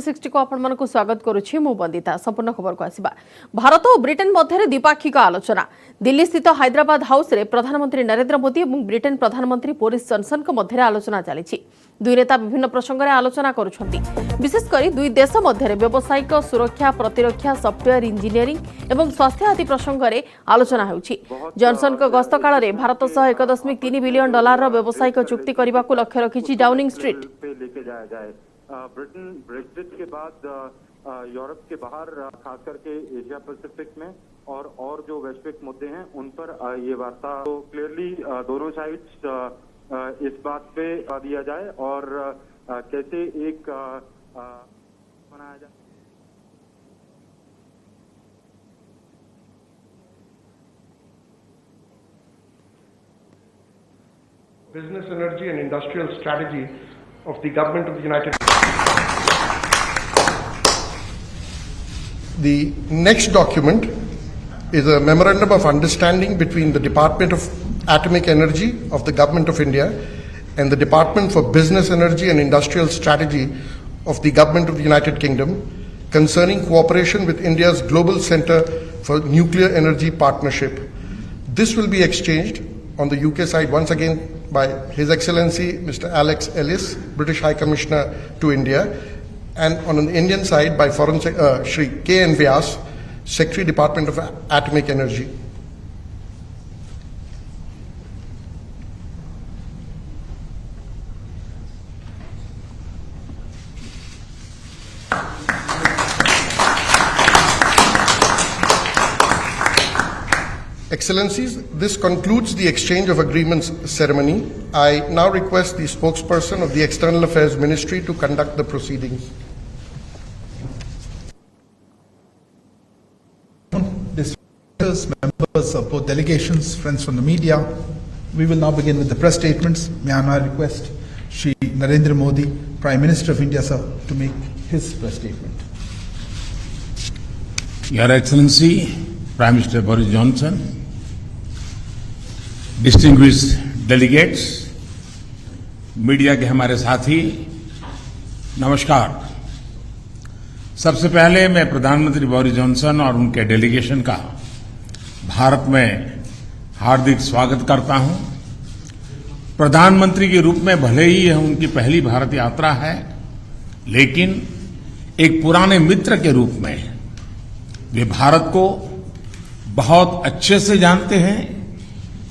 60 को आपण मानक स्वागत करुछि मु बंदिता संपूर्ण खबर को आसीबा। भारत और ब्रिटेन मध्य द्विपाक्षिक आलोचना दिल्ली स्थित हैदराबाद हाउस रे प्रधानमंत्री नरेंद्र मोदी और ब्रिटेन प्रधानमंत्री बोरिस जॉनसन को मध्य आलोचना चली। दुई नेता विभिन्न प्रसंग में आलोचना करुछंती। विशेषकर दुई देश मध्य व्यावसायिक सुरक्षा प्रतिरक्षा सॉफ्टवेयर इंजीनियरिंग एवं स्वास्थ्य आदि प्रसंग में आलोचना होउछि। जॉनसन को गस्त काल में भारत सह 1.3 बिलियन डॉलर व्यावसायिक चुक्ति करने को लक्ष्य रखी डाउनिंग स्ट्रीट। ब्रिटेन ब्रेक्जिट के बाद यूरोप के बाहर खास करके एशिया पैसिफिक में और जो वैश्विक मुद्दे हैं उन पर ये वार्ता तो क्लियरली दोनों साइड्स इस बात पे दिया जाए और कैसे एक बनाया जाए। Business, energy and industrial strategy of the government of the United States. The next document is a memorandum of understanding between the Department of Atomic Energy of the Government of India and the Department for Business, Energy and Industrial Strategy of the Government of the United Kingdom concerning cooperation with India's Global Centre for Nuclear Energy Partnership. This will be exchanged on the UK side once again by His Excellency Mr. Alex Ellis, British High Commissioner to India, and on the Indian side by Foreign Shri K.N. Vyas, Secretary Department of Atomic Energy. Excellencies, this concludes the exchange of agreements ceremony. I now request the spokesperson of the External Affairs Ministry to conduct the proceedings. Members of both delegations, friends from the media, we will now begin with the press statements. May I now request Shri Narendra Modi, Prime Minister of India, sir, to make his press statement. Your Excellency, Prime Minister Boris Johnson, distinguished delegates, media के हमारे साथी, नमस्कार। सबसे पहले मैं प्रधानमंत्री Boris Johnson और उनके डेलीगेशन का भारत में हार्दिक स्वागत करता हूं। प्रधानमंत्री के रूप में भले ही यह उनकी पहली भारत यात्रा है, लेकिन एक पुराने मित्र के रूप में वे भारत को बहुत अच्छे से जानते हैं,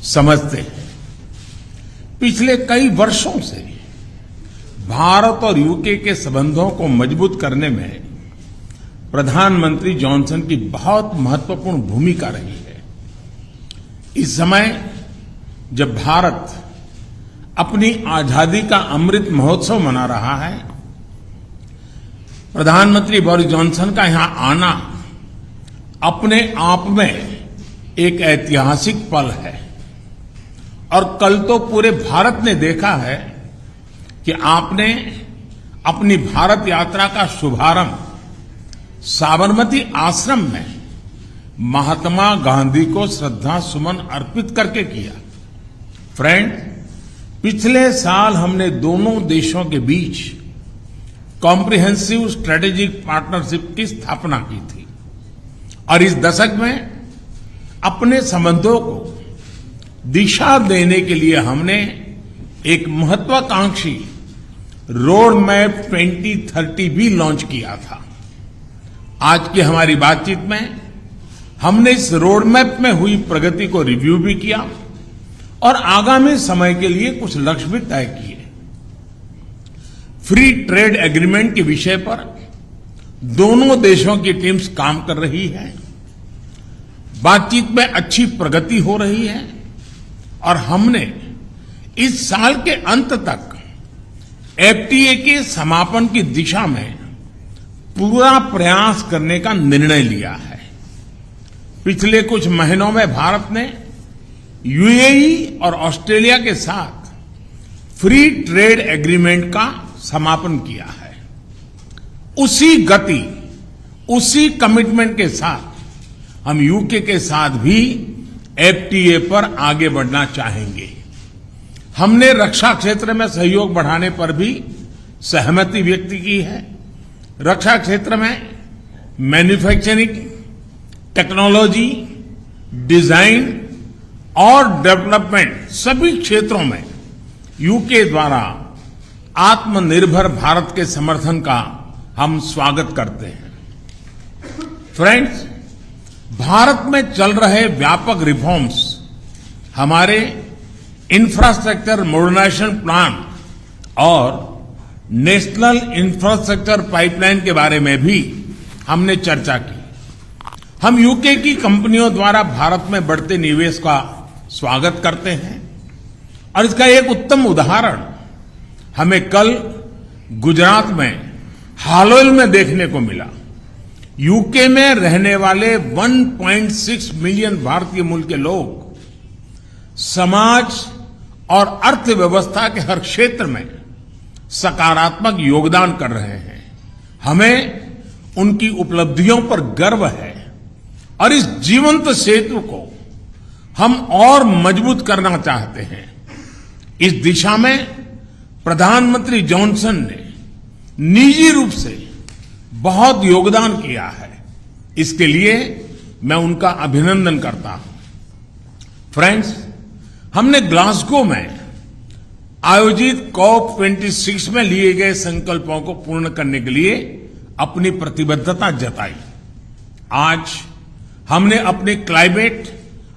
समझते हैं। पिछले कई वर्षों से भारत और यूके के संबंधों को मजबूत करने में प्रधानमंत्री जॉनसन की बहुत महत्वपूर्ण भूमिका रही है। इस समय जब भारत अपनी आजादी का अमृत महोत्सव मना रहा है, प्रधानमंत्री बोरिस जॉनसन का यहां आना अपने आप में एक ऐतिहासिक पल है। और कल तो पूरे भारत ने देखा है कि आपने अपनी भारत यात्रा का शुभारंभ साबरमती आश्रम में महात्मा गांधी को श्रद्धा सुमन अर्पित करके किया। फ्रेंड, पिछले साल हमने दोनों देशों के बीच कॉम्प्रिहेंसिव स्ट्रेटेजिक पार्टनरशिप की स्थापना की थी और इस दशक में अपने संबंधों को दिशा देने के लिए हमने एक महत्वाकांक्षी रोड मैप 2030 भी लॉन्च किया था। आज की हमारी बातचीत में हमने इस रोड मैप में हुई प्रगति को रिव्यू भी किया और आगामी समय के लिए कुछ लक्ष्य भी तय किए। फ्री ट्रेड एग्रीमेंट के विषय पर दोनों देशों की टीम्स काम कर रही है। बातचीत में अच्छी प्रगति हो रही है और हमने इस साल के अंत तक एफटीए के समापन की दिशा में पूरा प्रयास करने का निर्णय लिया है। पिछले कुछ महीनों में भारत ने यूएई और ऑस्ट्रेलिया के साथ फ्री ट्रेड एग्रीमेंट का समापन किया है। उसी गति, उसी कमिटमेंट के साथ हम यूके के साथ भी एफटीए पर आगे बढ़ना चाहेंगे। हमने रक्षा क्षेत्र में सहयोग बढ़ाने पर भी सहमति व्यक्त की है। रक्षा क्षेत्र में मैन्युफैक्चरिंग, टेक्नोलॉजी, डिजाइन और डेवलपमेंट सभी क्षेत्रों में यूके द्वारा आत्मनिर्भर भारत के समर्थन का हम स्वागत करते हैं। फ्रेंड्स, भारत में चल रहे व्यापक रिफॉर्म्स हमारे इंफ्रास्ट्रक्चर मॉडर्नाइजेशन प्लान और नेशनल इंफ्रास्ट्रक्चर पाइपलाइन के बारे में भी हमने चर्चा की। हम यूके की कंपनियों द्वारा भारत में बढ़ते निवेश का स्वागत करते हैं और इसका एक उत्तम उदाहरण हमें कल गुजरात में हालोल में देखने को मिला। यूके में रहने वाले 1.6 मिलियन भारतीय मूल के लोग समाज और अर्थव्यवस्था के हर क्षेत्र में सकारात्मक योगदान कर रहे हैं। हमें उनकी उपलब्धियों पर गर्व है और इस जीवंत सेतु को हम और मजबूत करना चाहते हैं। इस दिशा में प्रधानमंत्री जॉनसन ने निजी रूप से बहुत योगदान किया है। इसके लिए मैं उनका अभिनंदन करता हूं। फ्रेंड्स, हमने ग्लासगो में आयोजित COP26 में लिए गए संकल्पों को पूर्ण करने के लिए अपनी प्रतिबद्धता जताई। आज हमने अपने क्लाइमेट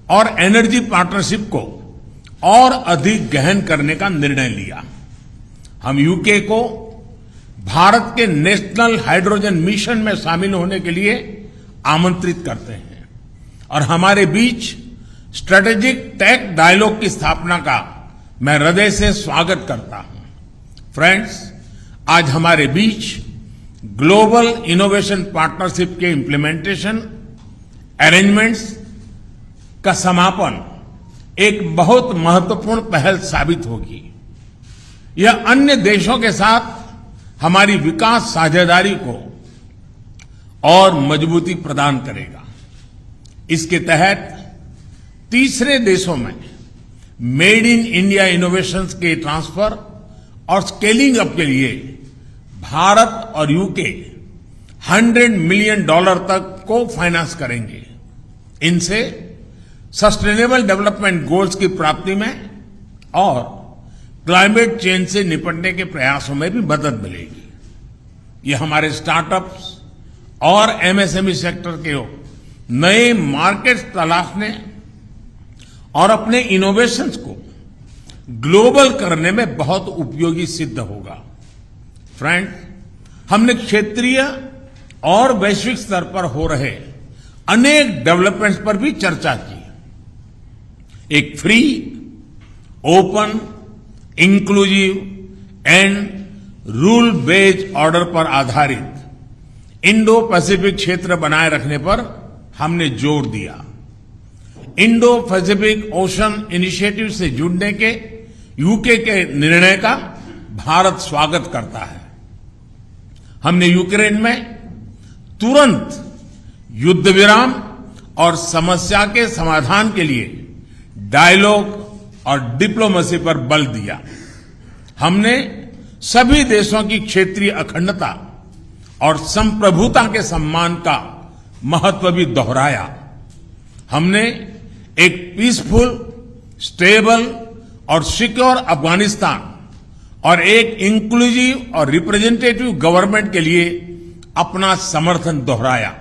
और एनर्जी पार्टनरशिप को और अधिक गहन करने का निर्णय लिया। हम यूके को भारत के नेशनल हाइड्रोजन मिशन में शामिल होने के लिए आमंत्रित करते हैं और हमारे बीच स्ट्रेटेजिक टेक डायलॉग की स्थापना का मैं हृदय से स्वागत करता हूं। फ्रेंड्स, आज हमारे बीच ग्लोबल इनोवेशन पार्टनरशिप के इम्प्लीमेंटेशन अरेंजमेंट्स का समापन एक बहुत महत्वपूर्ण पहल साबित होगी। यह अन्य देशों के साथ हमारी विकास साझेदारी को और मजबूती प्रदान करेगा। इसके तहत तीसरे देशों में मेड इन इंडिया इनोवेशंस के ट्रांसफर और स्केलिंग अप के लिए भारत और यूके $100 मिलियन तक को फाइनेंस करेंगे। इनसे सस्टेनेबल डेवलपमेंट गोल्स की प्राप्ति में और क्लाइमेट चेंज से निपटने के प्रयासों में भी मदद मिलेगी। ये हमारे स्टार्टअप्स और एमएसएमई सेक्टर के नए मार्केट्स तलाशने और अपने इनोवेशंस को ग्लोबल करने में बहुत उपयोगी सिद्ध होगा। फ्रेंड, हमने क्षेत्रीय और वैश्विक स्तर पर हो रहे अनेक डेवलपमेंट्स पर भी चर्चा की। एक free, open, inclusive and rule based order पर आधारित इंडो पैसिफिक क्षेत्र बनाए रखने पर हमने जोर दिया। इंडो पैसिफिक ओशन इनिशिएटिव से जुड़ने के यूके के निर्णय का भारत स्वागत करता है। हमने यूक्रेन में तुरंत युद्ध विराम और समस्या के समाधान के लिए डायलॉग और डिप्लोमेसी पर बल दिया। हमने सभी देशों की क्षेत्रीय अखंडता और संप्रभुता के सम्मान का महत्व भी दोहराया। हमने एक पीसफुल, स्टेबल और सिक्योर अफगानिस्तान और एक इंक्लूसिव और रिप्रेजेंटेटिव गवर्नमेंट के लिए अपना समर्थन दोहराया।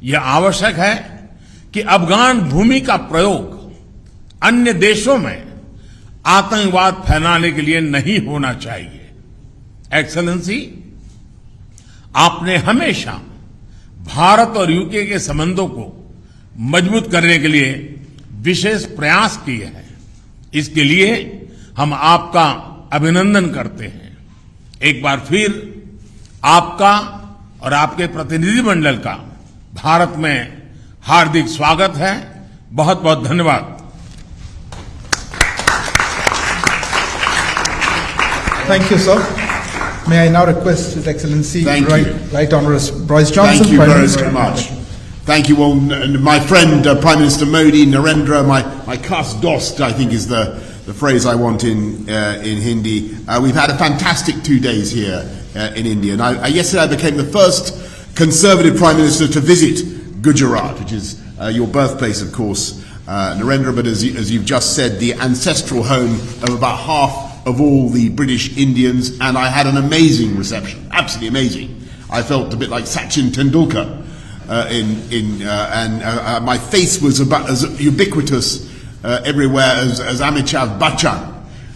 यह आवश्यक है कि अफगान भूमि का प्रयोग अन्य देशों में आतंकवाद फैलाने के लिए नहीं होना चाहिए। एक्सेलेंसी, आपने हमेशा भारत और यूके के संबंधों को मजबूत करने के लिए विशेष प्रयास किए हैं। इसके लिए हम आपका अभिनंदन करते हैं। एक बार फिर आपका और आपके प्रतिनिधिमंडल का भारत में हार्दिक स्वागत है। बहुत बहुत धन्यवाद। Thank you, sir. May I now request His Excellency Thank Right, you. Right Honourable Boris Johnson. Thank you Prime very, Minister. very much. Thank you all. My friend, Prime Minister Modi, Narendra, my khas dost, I think is the phrase I want in Hindi. We've had a fantastic 2 days here in India. And yesterday I became the first Conservative Prime Minister to visit Gujarat, which is your birthplace, of course, Narendra, but as you've just said, the ancestral home of about half of all the British Indians, and I had an amazing reception, absolutely amazing. I felt a bit like Sachin Tendulkar, and my face was about as ubiquitous everywhere as Amitabh Bachchan.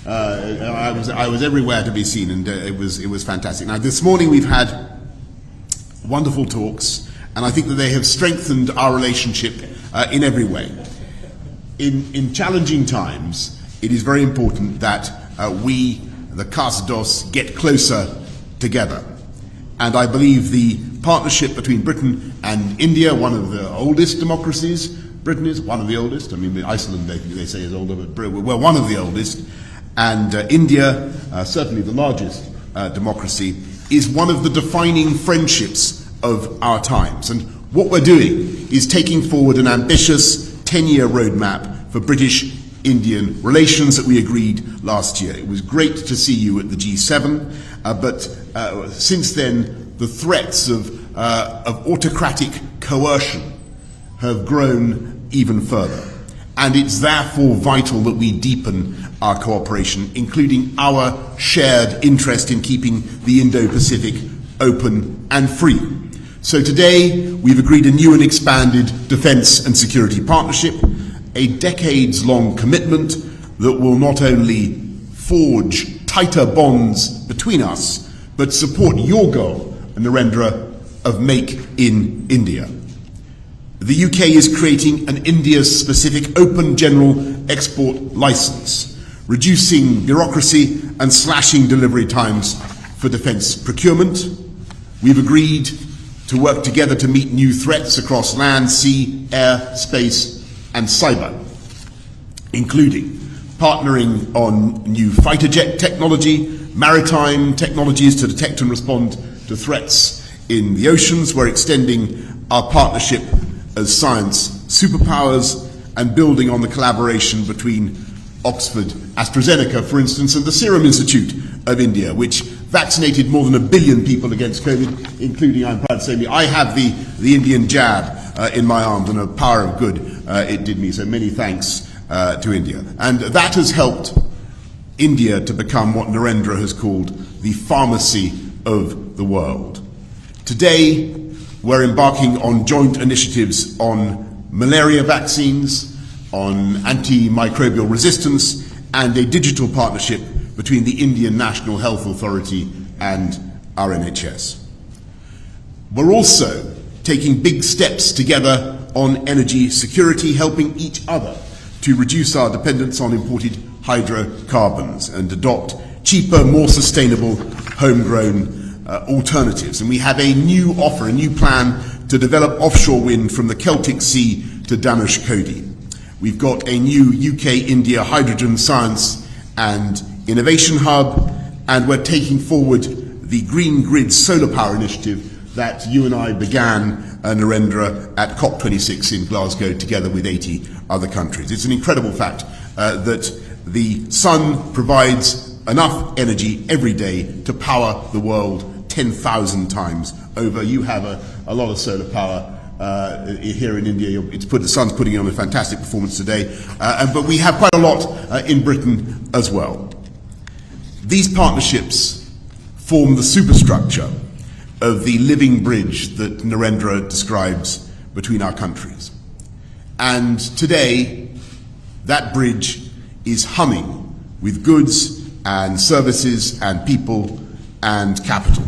I was everywhere to be seen, and it was fantastic. Now, this morning we've had wonderful talks, and I think that they have strengthened our relationship in every way. In challenging times, it is very important that we, the Khas-dos, get closer together. And I believe the partnership between Britain and India, one of the oldest democracies, Britain is one of the oldest, I mean Iceland they say is older, but we're one of the oldest, and India, certainly the largest democracy, is one of the defining friendships of our times. And what we're doing is taking forward an ambitious 10-year roadmap for British-Indian relations that we agreed last year. It was great to see you at the G7, but since then the threats of autocratic coercion have grown even further. And it's therefore vital that we deepen our cooperation, including our shared interest in keeping the Indo-Pacific open and free. So today, we've agreed a new and expanded defence and security partnership, a decades-long commitment that will not only forge tighter bonds between us, but support your goal, Narendra, of Make in India. The UK is creating an India-specific open general export licence, reducing bureaucracy and slashing delivery times for defence procurement. We've agreed to work together to meet new threats across land, sea, air, space and cyber, including partnering on new fighter jet technology, maritime technologies to detect and respond to threats in the oceans. We're extending our partnership as science superpowers and building on the collaboration between Oxford AstraZeneca, for instance, and the Serum Institute of India, which vaccinated more than 1 billion people against COVID, including, I'm proud to say, I have the Indian jab in my arm, and a power of good it did me. So many thanks to India. And that has helped India to become what Narendra has called the pharmacy of the world. Today, we're embarking on joint initiatives on malaria vaccines, on antimicrobial resistance, and a digital partnership between the Indian National Health Authority and our NHS. We're also taking big steps together on energy security, helping each other to reduce our dependence on imported hydrocarbons and adopt cheaper, more sustainable, homegrown alternatives. And we have a new offer, a new plan to develop offshore wind from the Celtic Sea to Dhanushkodi. We've got a new UK-India hydrogen science and innovation hub, and we're taking forward the Green Grid solar power initiative that you and I began, Narendra, at COP26 in Glasgow together with 80 other countries. It's an incredible fact that the sun provides enough energy every day to power the world 10,000 times over. You have a lot of solar power here in India. The sun's putting on a fantastic performance today, but we have quite a lot in Britain as well. These partnerships form the superstructure of the living bridge that Narendra describes between our countries. And today, that bridge is humming with goods and services and people and capital,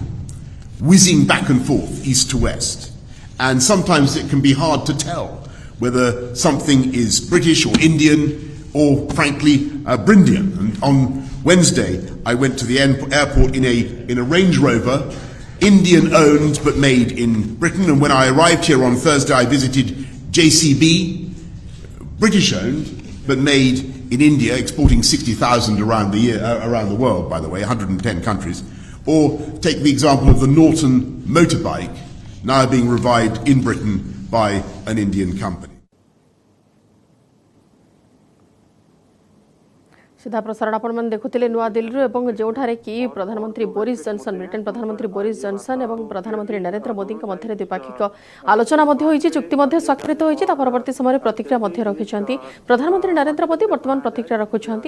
whizzing back and forth, east to west. And sometimes it can be hard to tell whether something is British or Indian or, frankly, Brindian. And on Wednesday, I went to the airport in a Range Rover, Indian-owned but made in Britain. And when I arrived here on Thursday, I visited JCB, British-owned but made in India, exporting 60,000 around the world, by the way, 110 countries. Or take the example of the Norton motorbike, now being revived in Britain by an Indian company. सीधा प्रसारण आपण देखुले नुआ दिल्ली एवं जोठारे कि प्रधानमंत्री Boris Johnson Britain प्रधानमंत्री Boris Johnson एवं प्रधानमंत्री नरेंद्र मोदी मध्य द्विपाक्षिक आलोचना चुक्ति स्वाक्षरित होती परवर्ती समय प्रतिक्रिया रखिंट प्रधानमंत्री नरेंद्र मोदी वर्तमान प्रतिक्रिया रखुंट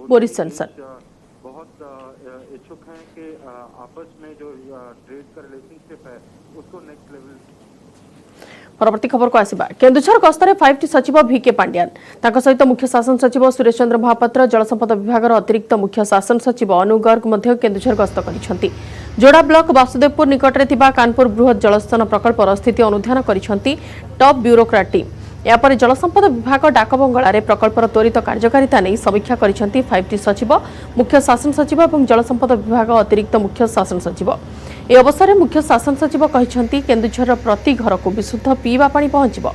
बोरिस जॉनसन बहुत इच्छुक हैं कि आपस में जो ट्रेड का रिलेशनशिप है उसको नेक्स्ट लेवल। परवर्ती खबर को आसिबा केन्दुझर गस्तरे 5टी सचिव भिके पांड्यान तांको सहित मुख्य शासन सचिव सुरेश चंद्र महापात्र जलसंपद विभाग अतिरिक्त मुख्य शासन सचिव अनु गर्ग मध्य केन्दुझर गस्त करिसेंती। जोड़ा ब्लॉक वासुदेवपुर निकटरे थिबा कानपुर बृहत जलस्तन प्रकल्पर स्थिति अनुध्यान करिसेंती टॉप ब्यूरोक्राट टीम। यापर जलसंपद विभाग डाकबंगलार प्रकल्पर त्वरित कार्यकारिता नहीं समीक्षा करिसेंती 5टी सचिव मुख्य शासन सचिव और जलसंपद विभाग अतिरिक्त मुख्य शासन सचिव। ए अवसर में मुख्य शासन सचिव कहते केन्दुझर प्रति घर को विशुद्ध पीवा पानी पहुंचब।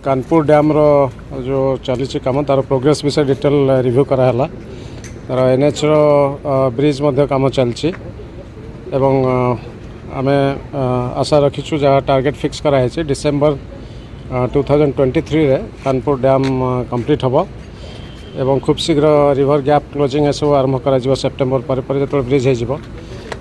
कानपुर डैम रो जो चली कम तार प्रोग्रेस विषय डिटेल रिव्यू कराला तार एनएच रो ब्रिज मध्य काम चलची एवं आमे आशा रखीचु जहाँ टार्गेट फिक्स कराई डिसेम्बर 2023 रे कानपुर डैम कंप्लीट हम एवं खूब शीघ्र रिवर गैप क्लोजिंग सब आरंभ कर सेप्टेम्बर पर जो ब्रिज हो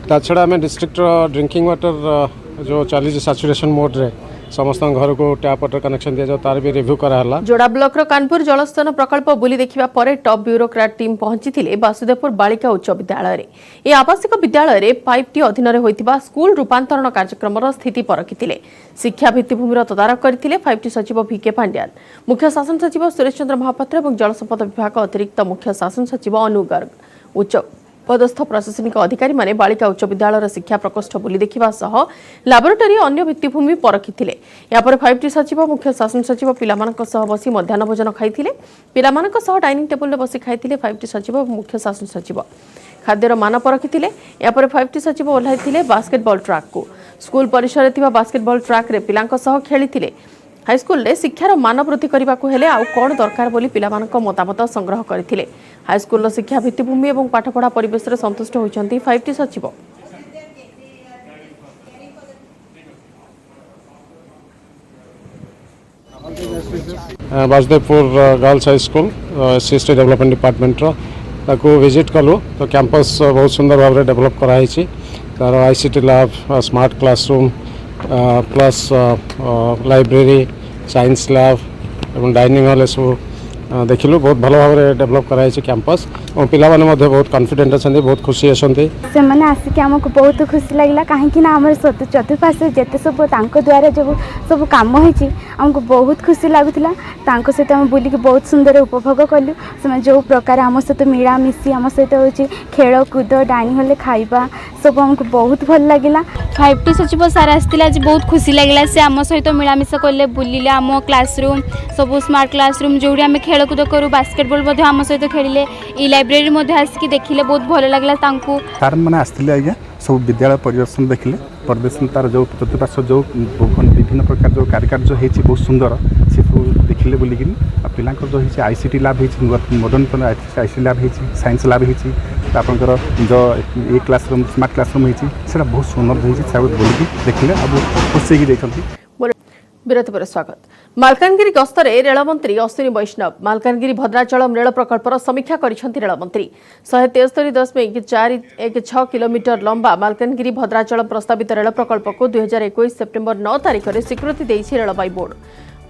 छड़ा आम डिस्ट्रिक्ट ड्रिंकिंग वाटर जो चली सैचुरेशन मोड रे समस्त घर को टैप वाटर कनेक्शन दिया तार भी रिव्यू कराला। जोड़ा ब्लॉक रो कानपुर जलस्तन प्रकल्प बुली देखिबा परे टॉप ब्यूरोक्राट टीम पहुंची वासुदेवपुर बालिका उच्च विद्यालय रे। ए आवासिक विद्यालय रे 5टी अधीन रे होइतिबा स्कूल रूपांतरण कार्यक्रम स्थिति परखिथिले शिक्षा भित्तिभूमि तदारख करथिले 5टी सचिव भिके पांड्यान मुख्य शासन सचिव सुरेश चंद्र महापात्र और जलसंपद विभाग अतिरिक्त मुख्य शासन सचिव अनु गर्ग उच्च पदस्थ प्रशासनिक अधिकारी माने बालिका उच्च विद्यालय शिक्षा प्रकोष्ठ बुली देखिबा सह लैबोरेटरी अन्य भित्तिभूमि परखिथिले। या पर 5टी सचिव मुख्य शासन सचिव पिलामानक सह बसी मध्याह्न भोजन खाइथिले पिलामानक सह डाइनिंग टेबल रे बसी खाइथिले 5टी सचिव और मुख्य शासन सचिव खाद्यर मान परखिथिले। या पर 5टी सचिव ओल्हाइथिले बास्केटबॉल ट्रैक को स्कूल परिसर थिबा बास्केटबॉल ट्रैक रे पिलांक सह खेलिथिले। हाईस्कूल रे शिक्षार मान वृद्धि करने को हेले आउ कौन दरकार बोली पिलामानक मतामत संग्रह करथिले। हाईस्कूल शिक्षा भित्तिभूमि और पाठपढ़ा परिवेश रे संतुष्ट होइछंती 5टी सचिव। Vasudevpur girls high school SC development department ताको विजिट कलु तो कैंपस बहुत सुंदर भाव में डेवलप कराई तार ICT lab smart classroom plus library science lab और डाइनिंग हॉल सब देखिलु बहुत भल भाव में डेवलप कराई कैंपस और पिला माने मध्य बहुत कॉन्फिडेंट अच्छा बहुत खुशी अच्छे से मैंने आसिक आमको बहुत खुशी लगला कहीं आम चतुर्पार्श्व जिते सब द्वारा जो सब कम होमको बहुत खुशी लगुला सहित आम बुलिक बहुत सुंदर उपभोग कलु से जो प्रकार आम सहित मिलामिशी आम सहित हो खेल कूद डाइनिंग हॉल खाइबा सब आमको बहुत भल लगिला। 5टी सचिव सार आसला बहुत खुशी लगला से आम सहित मिलामिशा कले बुलिले आम क्लासरूम सब स्मार्ट क्लासरूम जो आम खेलकूद करूँ बास्केटबॉल आम सहित खेलिले ई लाइब्रेरी आसिक देखिले बहुत भल लगला। सार मैंने आसते आज्ञा सब विद्यालय परिदर्शन देखिले परिदर्शन तार जो चतुर्पार्श्व जो विभिन्न प्रकार जो कार्यकार्य होती बहुत सुंदर से सब देखिले बोलिकी पिला जो होती आईसीटी लैब होती मॉडर्न आईसीटी लैब होती साइंस लैब होती आपंकर जो ए क्लासरूम स्मार्ट क्लासरूम होती से बहुत सुंदर होती बोलिकी देखिले बहुत खुशी देखते। विरति पर स्वागत। मालकानगिरी गस्तरे रेलमंत्री अश्विनी वैष्णव मालकानगिरी भद्राचलम रेल प्रकल्पर समीक्षा करिसेंती रेलमंत्री 173.416 किलोमीटर लंबा मालकानगिरी भद्राचलम प्रस्तावित रेल प्रकल्प को 2021 सेप्टेम्बर 9 तारिख में स्वीकृति देइछि रेलबाई बोर्ड।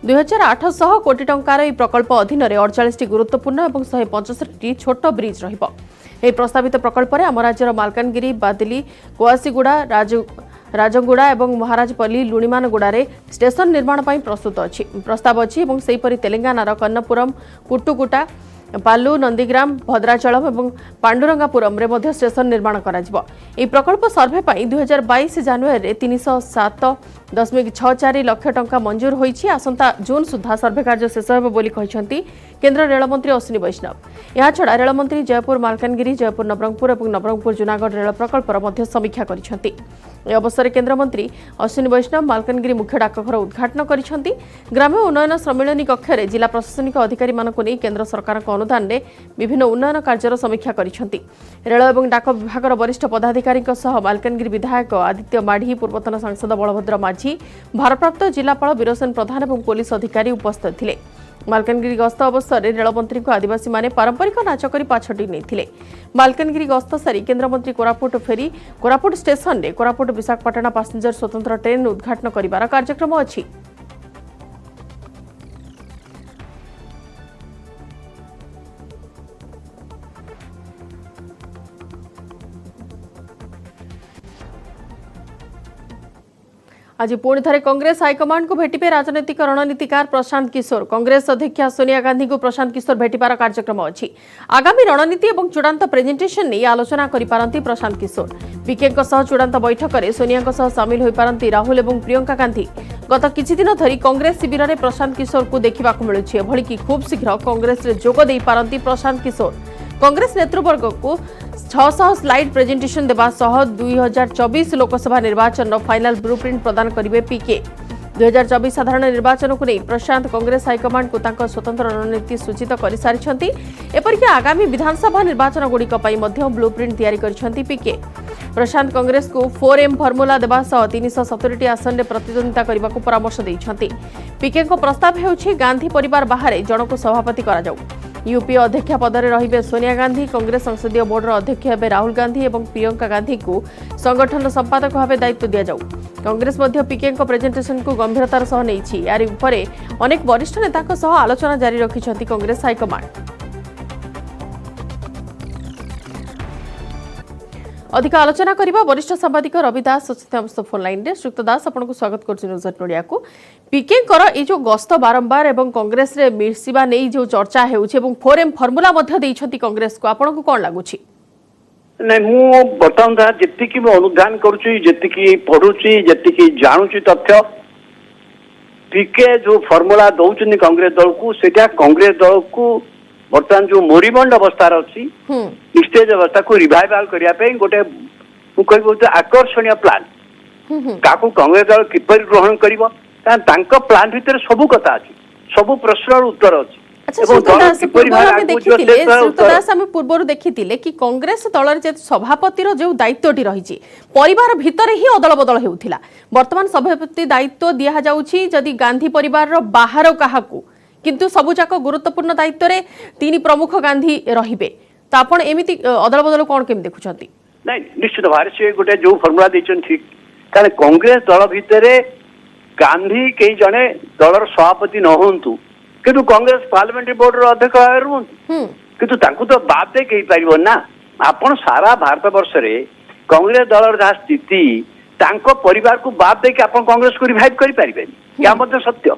2800 कोटी टंकार यह प्रकल्प अधीन 48 गुरुत्वपूर्ण और 165 छोट ब्रिज रहिबो। यह प्रस्तावित प्रकल्प आम राज्यर मालकानगिरी बादिली कोआसीगुड़ा राजगुड़ा और महाराजपल्ली लुणीमानगुड़े स्टेशन निर्माण पर प्रस्ताव अच्छी तेलंगानार कन्नपुरम कुट्टुकुटा पालू नंदीग्राम भद्राचलम और पांडुरंगापुरम रे स्टेशन निर्माण करा। प्रकल्प सर्भे 2022 जानुआरी 307.64 लाख टंका मंजूर होईछि। आसंता जून सुधा सर्भे कार्य शेष हेबो बोली कहिसेंती केंद्र रेलमंत्री अश्विनी वैष्णव। या छड़ा रेलमंत्री जयपुर मालकानगिरी जयपुर नवरंगपुर और नवरंगपुर जूनागढ़ रेल प्रकल्पर मध्य समीक्षा करिसेंती। ए अवसर केन्द्रमंत्री अश्विनी वैष्णव मालकानगिरी मुख्य डाकघर उद्घाटन करिसेंती। ग्राम्य उन्नयन सम्मेलनी कक्ष में जिला प्रशासनिक अधिकारी मानक नहीं केन्द्र सरकार अनुदान में विभिन्न उन्नयन कार्यर समीक्षा करिसेंती। रेल और डाक विभाग वरिष्ठ पदाधिकारी मालकानगिरी विधायक आदित्य माढ़ी पूर्वतन सांसद बलभद्र माझी भारप्राप्त जिलापाल वीरसेन प्रधान और पुलिस अधिकारी उपस्थित थिले। मालकानगिरी गस्त अवसर में रेलमंत्री को आदिवासी माने पारंपरिक नाच कर पाछटी नहीं मालकानगिरी गस्त सारी केन्द्रमंत्री कोरापुट फेरी कोरापुट स्टेशन में कोरापुट विशाखापाटना पैसेंजर स्वतंत्र ट्रेन उद्घाटन कर कार्यक्रम अच्छी। आज पुणी थे कांग्रेस हाईकमांड को भेटे राजनैतिक रणनीतिकार प्रशांत किशोर कांग्रेस अध्यक्षा सोनिया गांधी को प्रशांत किशोर भेटार कार्यक्रम अच्छी। आगामी रणनीति और चूड़ांत प्रेजेंटेशन नहीं आलोचना करिपारंती प्रशांत किशोर पीके चूड़ांत बैठक में सोनिया सामिल हो पारंती राहुल और प्रियंका गांधी। गत किछि दिन धरी कांग्रेस शिविर में प्रशांत किशोर को देखा मिलुछि एभली कि खूब शीघ्र कांग्रेस रे जोग दे पारंती प्रशांत किशोर। कांग्रेस नेतृवर्ग को 600 स्लाइड प्रेजेंटेशन देवा सह 2024 लोकसभा निर्वाचन फाइनल ब्लूप्रिंट प्रदान करेंगे पीके। 2024 साधारण निर्वाचन को नहीं प्रशांत कांग्रेस हाईकमांड को तांको स्वतंत्र रणनीति सूचित कर सारी एपरिक आगामी विधानसभा निर्वाचन गुड़िक ब्लूप्रिंट तैयारी करिसेंती पीके। प्रशांत कांग्रेस को 4M फर्मुला देवा सह 370 आसन में प्रतिद्वंदिता करने को परामर्श देइछंती। पीके को प्रस्ताव हेउछि गांधी परिवार बाहर जनक सभापति करा जाऊ। यूपी अध्यक्षा पदरे रहिबे सोनिया गांधी कांग्रेस संसदीय बोर्डर अध्यक्ष हेबे राहुल गांधी और प्रियंका गांधी को संगठन संपादक भाव दायित्व दि जाऊ। कांग्रेस पीके प्रेजेंटेशन को गंभीरतार सह नहीं यार उपरे अनेक वरिष्ठ नेता सह आलोचना जारी रखिछंती कांग्रेस हाईकमांड। अधिक आलोचना करबा वरिष्ठ सांबादिक रवि दास फोन लाइन रे। श्रीयुक्त दास आपन को स्वागत करछि न्यूज़18 ओडिया को। पीके ए जो गस्त बारंबार एवं कांग्रेस रे मिर्सिबा नहीं जो चर्चा हेउछि एवं 4M फर्मुला मध्य देइछंती कांग्रेस को आपन को कोन लागुछि? नहीं मु बर्तमान जति की अनुधान करुछि जति की पढुछि जति की जानुछि तथ्य पीके जो फर्मुला दउछनी कांग्रेस दल को सेटा कांग्रेस दल को बर्तमान जो मोरीबंड अवस्था अच्छी स्टेज अवस्था को रिवाइवल करने गोटे मुझे आकर्षणीय प्लान क्या कांग्रेस दल किपर ग्रहण कर प्लान भितर सबू कथा अच्छी सबू प्रश्न उत्तर अच्छी। पूर्व देखी कि कांग्रेस दल सभापति जो दायित्वटी रही परिवार भितर ही अदल बदल होता बर्तमान सभापति दायित्व दि जाऊँगी जदि गांधी परिवार बाहर क्या किंतु सबुजाक गुरुत्वपूर्ण दायित्व रे 3 प्रमुख गांधी रहिबे तो आपण एमिति अदल बदल कोन केम देखुछंती? नहीं निश्चित भाव से गोटे जो फर्मुला देछन ठीक कारण कांग्रेस दल भितरे गांधी कई जने दलर सभापति न होंतु किंतु कांग्रेस पार्लियामेंट्री बोर्ड रो अध्यक्ष रहंतु किंतु तांकु तो बात दे कहि परिबो ना। आपण सारा भारत वर्ष रे कांग्रेस दलर जहा स्थिति तांको परिवार को बात दे के आपण कांग्रेस को रिवाइव करि परिबेनी या मध्य सत्य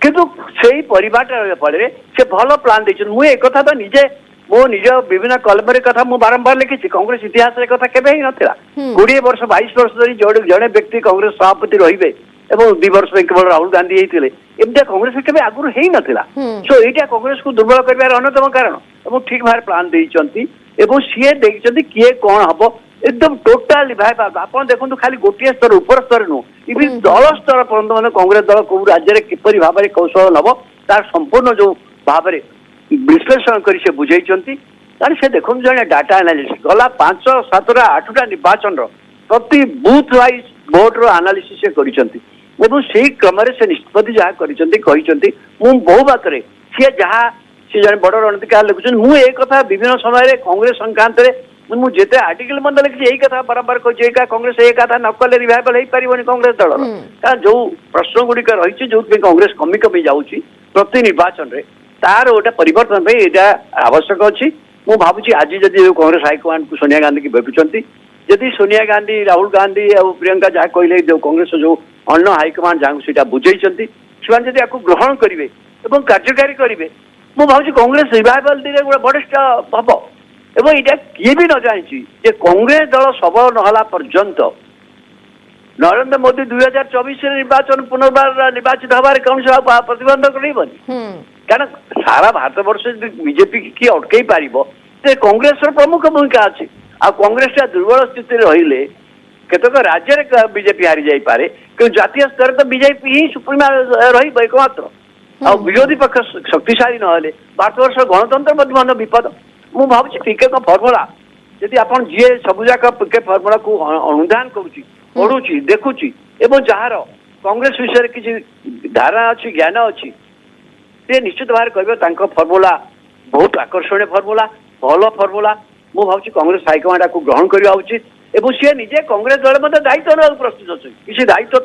किंतु से परिवार फल से भल प्लान देछन। मु एक कथा तो निजे मो निज विभिन्न कलम कथा मु बारंबार लिखी कांग्रेस इतिहास रे कथा केबे ही नथिला 20 वर्ष 22 वर्ष धरी जड़े व्यक्ति कांग्रेस सभापति रहिबे एवं 2 वर्ष में केवल राहुल गांधी हेतिले एबडा कांग्रेस केबे आगुर हेई नथिला। सो एटा कांग्रेस को दुर्बल करबार अन्यतम कारण एवं ठीक भार प्लान देइचंती एवं सीए देइचंती किए कोन हबो एकदम टोटाल रिवाइवल आपण देखंतु खाली गोटिए स्तर ऊपर स्तर नु इवन दल स्तर पर्यंत माने कांग्रेस दल को राज्य रे किपरि भाबरे कौशल नब तार संपूर्ण जो भाबरे विश्लेषण करी से बुझाइचंती तार से देखंतु जने डाटा एनालिसिस गला 5 7 8टा निर्वाचन रो प्रति बूथ वाइज वोट रो एनालिसिस से करिचंती एवं सेही क्रम रे से निष्पत्ति जहा करिचंती कहिचंती मु बहु बात रे से जहा से जने बड़ रणनीतिकार लिखुछन मु एक कथा विभिन्न समय रे कांग्रेस संक्रांत रे मु जेते आर्टिकल मन लिखि यही कथा बारंबार कहि कांग्रेस ए कथा न कले रिवाइवल हेई परिबोनी कांग्रेस दल का जो प्रश्न गुडी का रहिछि जो कांग्रेस कमी कमी जाउछि प्रति निर्वाचन रे तार ओटा परिवर्तन भाई एटा आवश्यक अछि। मु भाबुछि आज जदि कांग्रेस हाईकमांड को सोनिया गांधी की भेटुचंती जदि सोनिया गांधी राहुल गांधी और प्रियंका जहा कहले जो कांग्रेस जो अन्य हाईकमांड जहा सेटा बुझाइचंती से जदि आपको ग्रहण करिवे एवं कार्यकारी करिवे मु भाबुछि कांग्रेस रिवाइवल दिले गोटे बड़िष्ठ हबो एवं ये किए भी न जानी जे कांग्रेस दल सबल नहला पर्यंत नरेंद्र मोदी 2024 निर्वाचन पुनर्बार निर्वाचित हबार कौन प्रतिबंधक नहीं कारण सारा भारत वर्ष बीजेपी की अटकई पार कांग्रेस प्रमुख भूमिका अच्छी आ कांग्रेस दुर्बल स्थिति रहिले केतक राज्य बीजेपी हारी जाई पारे कि जातीय स्तर तो बीजेपी ही सुप्रीमा रही एकमात्र आ विरोधी पक्ष शक्तिशाली नहले भारत वर्ष गणतंत्र विपद। मु भावुछि पीके का फर्मुला यदि आपण जी सबुजाक पीके फर्मुला को अनुधान करुछि पढ़ुछि देखुछि एवं जहार कांग्रेस विषय किसी धारणा अच्छी ज्ञान अच्छी से निश्चित भाव कह फर्मुला बहुत आकर्षणीय फर्मुला भल फर्मुला मु भावी कांग्रेस हाइकमांड को ग्रहण करवा उचित एवं सी निजे कांग्रेस दल मध्य दायित्व ना प्रस्तुत अच्छे किसी दायित्व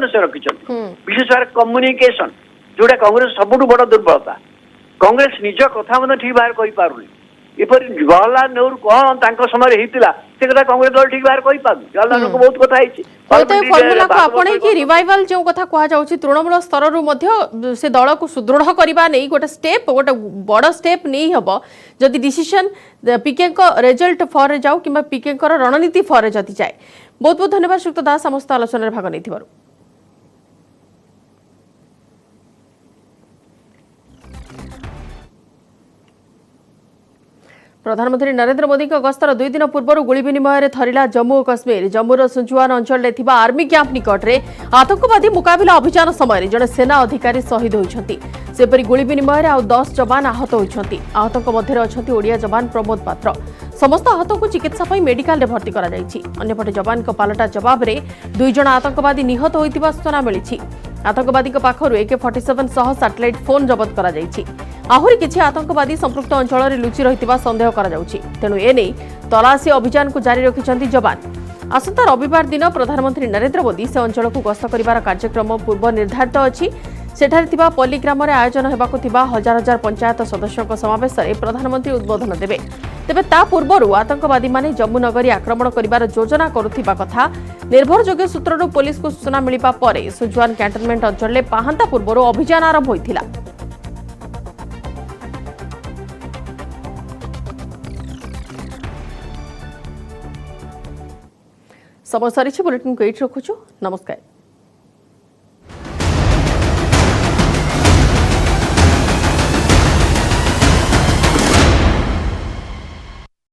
से रखिंट विशेष भाव कम्युनिकेशन जोटा कांग्रेस सबुठ बड़ दुर्बलता कांग्रेस निज कथा ठीक भाव कही पारुनी एपरी जवाहरलाल नेहरू कौन समय होता से कथा कांग्रेस दल ठीक भाव कही पारु जवाहरलाल नेहरू बहुत कथा फर्मुला को आपणे कि रिवाइवल जो कथा कहा जाउछि तृणमूल स्तर रु मध्य से दल को सुदृढ़ करबा नै गोटे स्टेप गोटे बड़ स्टेप नै हबो जदि डिसीजन पीके को रिजल्ट फॉर जाऊ किबा पीके को रणनीति फॉर जति जाय। बहुत बहुत धन्यवाद शुक्त दास समस्त आलोचना रे भाग नैथिबारु। प्रधानमंत्री नरेंद्र मोदी गस्तर 2 दिन पूर्व गुली विनिमय थरिला जम्मू और काश्मीर जम्मूर सुंजुआन अंचल आर्मी कैंप निकट में आतंकवादी मुकाबला अभियान समय जड़े सेना अधिकारी शहीद होती सेपरी गुली विनिमय आउ 10 जवान आहत होती आहत मध्य अच्छा ओडिया जवान प्रमोद पात्र समस्त आहत को चिकित्सा मेडिकल भर्ती करपटे जवान पालटा जवाब में 2 जन आतंकवादी निहत होता सूचना मिली आतंकवादी पाखर AK-47 सह सैटेलाइट फोन जबत कर आहुरी किछि आतंकवादी संपृक्त अंचल लुचि रही सन्देह तेणु एने तलाशी अभियान को जारी रखिंट जवान। आसंता रविवार दिन प्रधानमंत्री नरेंद्र मोदी से अंचल को गस्त कर कार्यक्रम पूर्व निर्धारित अच्छी सेठारे पल्लीग्राम आयोजन होगाकु हजार हजार पंचायत सदस्यों समावेश में प्रधानमंत्री उद्बोधन देवे तेबे ता पूर्व आतंकवादी माने जम्मू नगरी आक्रमण कर योजना करुथिबा कथा निर्भरयोग्य सूत्रु पुलिस को सूचना मिलिबा परे सुजुआन कैंटनमेंट अंचल में पाहांता पूर्व अभियान आरंभ होइथिला। समय सारी बुलेटिन को एट रखुछु नमस्कार।